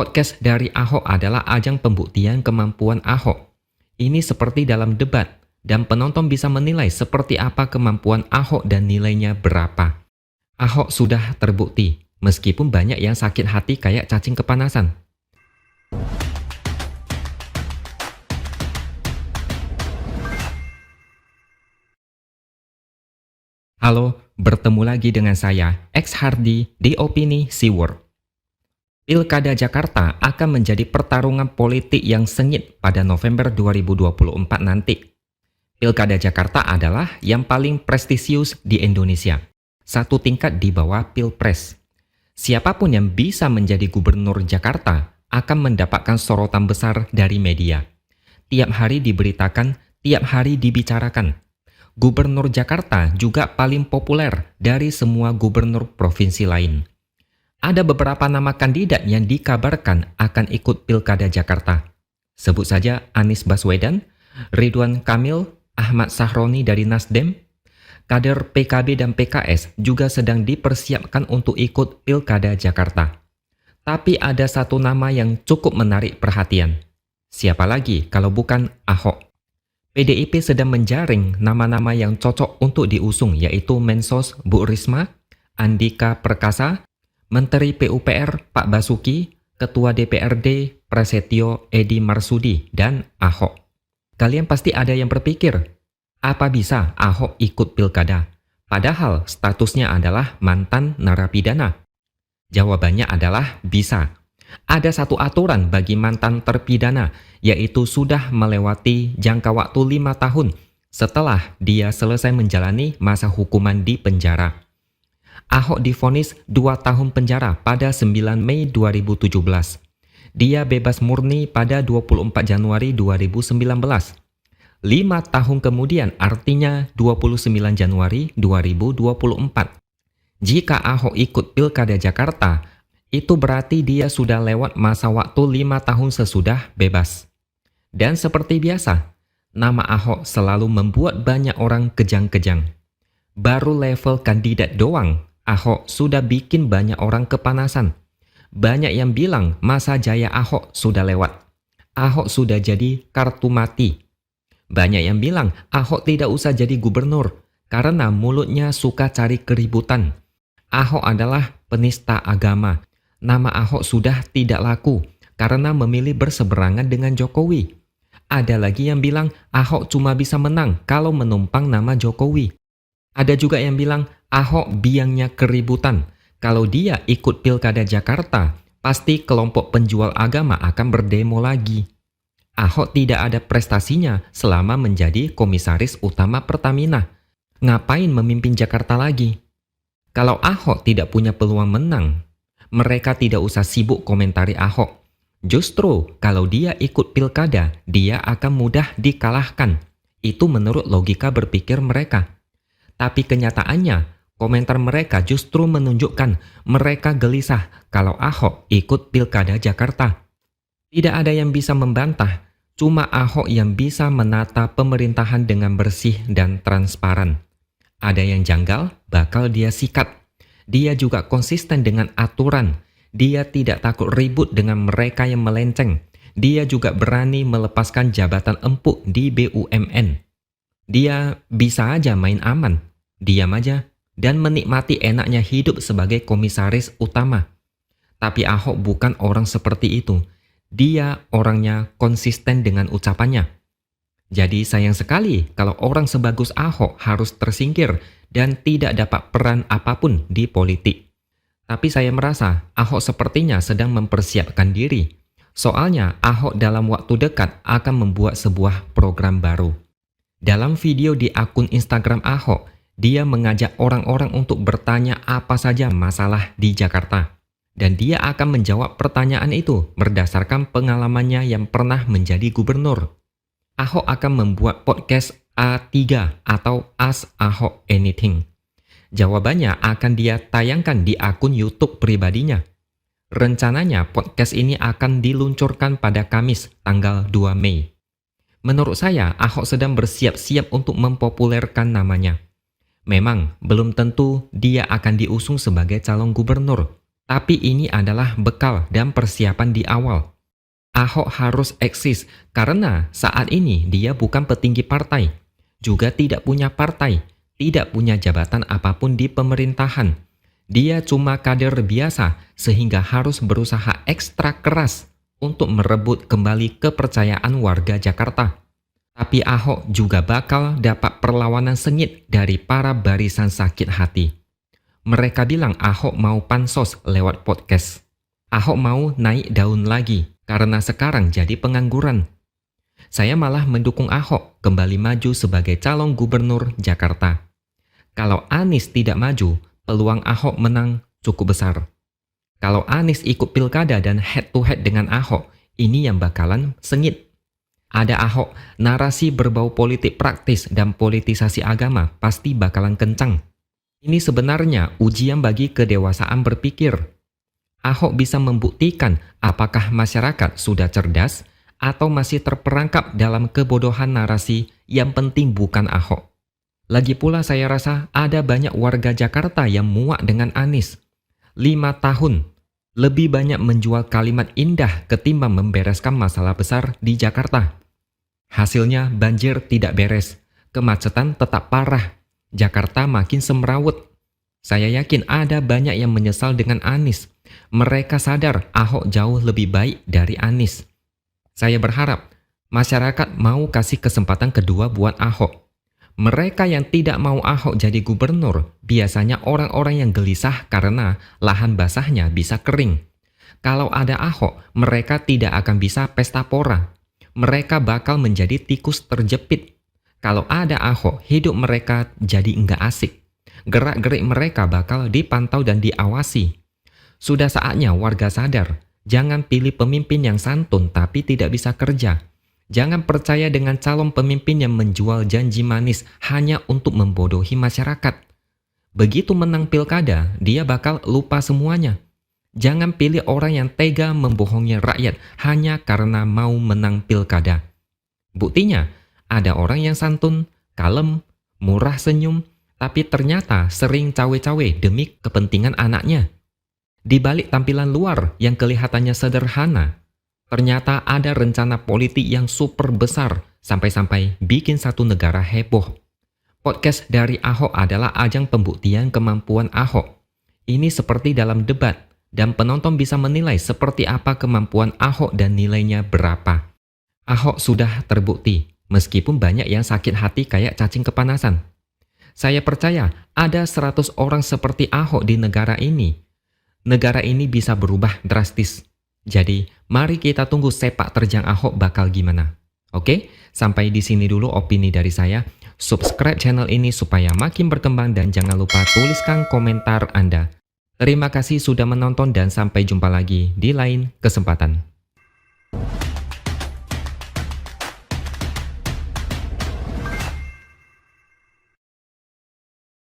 Podcast dari Ahok adalah ajang pembuktian kemampuan Ahok. Ini seperti dalam debat, dan penonton bisa menilai seperti apa kemampuan Ahok dan nilainya berapa. Ahok sudah terbukti, meskipun banyak yang sakit hati kayak cacing kepanasan. Halo, bertemu lagi dengan saya, X Hardy di Opini Siwor. Pilkada Jakarta akan menjadi pertarungan politik yang sengit pada November 2024 nanti. Pilkada Jakarta adalah yang paling prestisius di Indonesia, satu tingkat di bawah Pilpres. Siapapun yang bisa menjadi gubernur Jakarta akan mendapatkan sorotan besar dari media. Tiap hari diberitakan, tiap hari dibicarakan. Gubernur Jakarta juga paling populer dari semua gubernur provinsi lain. Ada beberapa nama kandidat yang dikabarkan akan ikut Pilkada Jakarta. Sebut saja Anies Baswedan, Ridwan Kamil, Ahmad Sahroni dari Nasdem. Kader PKB dan PKS juga sedang dipersiapkan untuk ikut Pilkada Jakarta. Tapi ada satu nama yang cukup menarik perhatian. Siapa lagi kalau bukan Ahok? PDIP sedang menjaring nama-nama yang cocok untuk diusung, yaitu Mensos Bu Risma, Andika Perkasa, Menteri PUPR Pak Basuki, Ketua DPRD Prasetyo Edi Marsudi, dan Ahok. Kalian pasti ada yang berpikir, apa bisa Ahok ikut pilkada? Padahal statusnya adalah mantan narapidana. Jawabannya adalah bisa. Ada satu aturan bagi mantan terpidana, yaitu sudah melewati jangka waktu 5 tahun setelah dia selesai menjalani masa hukuman di penjara. Ahok divonis 2 tahun penjara pada 9 Mei 2017. Dia bebas murni pada 24 Januari 2019. 5 tahun kemudian, artinya 29 Januari 2024. Jika Ahok ikut Pilkada Jakarta, itu berarti dia sudah lewat masa waktu 5 tahun sesudah bebas. Dan seperti biasa, nama Ahok selalu membuat banyak orang kejang-kejang. Baru level kandidat doang, Ahok sudah bikin banyak orang kepanasan. Banyak yang bilang masa jaya Ahok sudah lewat. Ahok sudah jadi kartu mati. Banyak yang bilang Ahok tidak usah jadi gubernur karena mulutnya suka cari keributan. Ahok adalah penista agama. Nama Ahok sudah tidak laku karena memilih berseberangan dengan Jokowi. Ada lagi yang bilang Ahok cuma bisa menang kalau menumpang nama Jokowi. Ada juga yang bilang Ahok biangnya keributan. Kalau dia ikut Pilkada Jakarta, pasti kelompok penjual agama akan berdemo lagi. Ahok tidak ada prestasinya selama menjadi komisaris utama Pertamina. Ngapain memimpin Jakarta lagi? Kalau Ahok tidak punya peluang menang, mereka tidak usah sibuk komentari Ahok. Justru kalau dia ikut pilkada, dia akan mudah dikalahkan. Itu menurut logika berpikir mereka. Tapi kenyataannya, komentar mereka justru menunjukkan mereka gelisah kalau Ahok ikut Pilkada Jakarta. Tidak ada yang bisa membantah, cuma Ahok yang bisa menata pemerintahan dengan bersih dan transparan. Ada yang janggal, bakal dia sikat. Dia juga konsisten dengan aturan. Dia tidak takut ribut dengan mereka yang melenceng. Dia juga berani melepaskan jabatan empuk di BUMN. Dia bisa aja main aman, diam aja, dan menikmati enaknya hidup sebagai komisaris utama. Tapi Ahok bukan orang seperti itu. Dia orangnya konsisten dengan ucapannya. Jadi sayang sekali kalau orang sebagus Ahok harus tersingkir dan tidak dapat peran apapun di politik. Tapi saya merasa Ahok sepertinya sedang mempersiapkan diri. Soalnya Ahok dalam waktu dekat akan membuat sebuah program baru. Dalam video di akun Instagram Ahok, dia mengajak orang-orang untuk bertanya apa saja masalah di Jakarta. Dan dia akan menjawab pertanyaan itu berdasarkan pengalamannya yang pernah menjadi gubernur. Ahok akan membuat podcast A3 atau Ask Ahok Anything. Jawabannya akan dia tayangkan di akun YouTube pribadinya. Rencananya podcast ini akan diluncurkan pada Kamis tanggal 2 Mei. Menurut saya, Ahok sedang bersiap-siap untuk mempopulerkan namanya. Memang belum tentu dia akan diusung sebagai calon gubernur, Tapi ini adalah bekal dan persiapan di awal. Ahok harus eksis karena saat ini dia bukan petinggi partai, juga tidak punya partai, tidak punya jabatan apapun di pemerintahan. Dia cuma kader biasa sehingga harus berusaha ekstra keras untuk merebut kembali kepercayaan warga Jakarta. Tapi Ahok juga bakal dapat perlawanan sengit dari para barisan sakit hati. Mereka bilang Ahok mau pansos lewat podcast. Ahok mau naik daun lagi karena sekarang jadi pengangguran. Saya malah mendukung Ahok kembali maju sebagai calon gubernur Jakarta. Kalau Anies tidak maju, peluang Ahok menang cukup besar. Kalau Anies ikut pilkada dan head to head dengan Ahok, ini yang bakalan sengit. Ada Ahok, narasi berbau politik praktis dan politisasi agama pasti bakalan kencang. Ini sebenarnya ujian bagi kedewasaan berpikir. Ahok bisa membuktikan apakah masyarakat sudah cerdas atau masih terperangkap dalam kebodohan narasi yang penting bukan Ahok. Lagi pula saya rasa ada banyak warga Jakarta yang muak dengan Anies. 5 tahun, lebih banyak menjual kalimat indah ketimbang membereskan masalah besar di Jakarta. Hasilnya banjir tidak beres, kemacetan tetap parah, Jakarta makin semrawut. Saya yakin ada banyak yang menyesal dengan Anies. Mereka sadar Ahok jauh lebih baik dari Anies. Saya berharap masyarakat mau kasih kesempatan kedua buat Ahok. Mereka yang tidak mau Ahok jadi gubernur biasanya orang-orang yang gelisah karena lahan basahnya bisa kering. Kalau ada Ahok, mereka tidak akan bisa pesta pora. Mereka bakal menjadi tikus terjepit. Kalau ada Ahok, hidup mereka jadi enggak asik. Gerak-gerik mereka bakal dipantau dan diawasi. Sudah saatnya warga sadar, jangan pilih pemimpin yang santun tapi tidak bisa kerja. Jangan percaya dengan calon pemimpin yang menjual janji manis hanya untuk membodohi masyarakat. Begitu menang pilkada, dia bakal lupa semuanya. Jangan pilih orang yang tega membohongi rakyat hanya karena mau menang pilkada. Buktinya, ada orang yang santun, kalem, murah senyum, tapi ternyata sering cawe-cawe demi kepentingan anaknya. Di balik tampilan luar yang kelihatannya sederhana, ternyata ada rencana politik yang super besar sampai-sampai bikin satu negara heboh. Podcast dari Ahok adalah ajang pembuktian kemampuan Ahok. Ini seperti dalam debat, dan penonton bisa menilai seperti apa kemampuan Ahok dan nilainya berapa. Ahok sudah terbukti, meskipun banyak yang sakit hati kayak cacing kepanasan. Saya percaya ada 100 orang seperti Ahok di negara ini. Negara ini bisa berubah drastis. Jadi, mari kita tunggu sepak terjang Ahok bakal gimana. Oke, sampai di sini dulu opini dari saya. Subscribe channel ini supaya makin berkembang dan jangan lupa tuliskan komentar Anda. Terima kasih sudah menonton dan sampai jumpa lagi di lain kesempatan.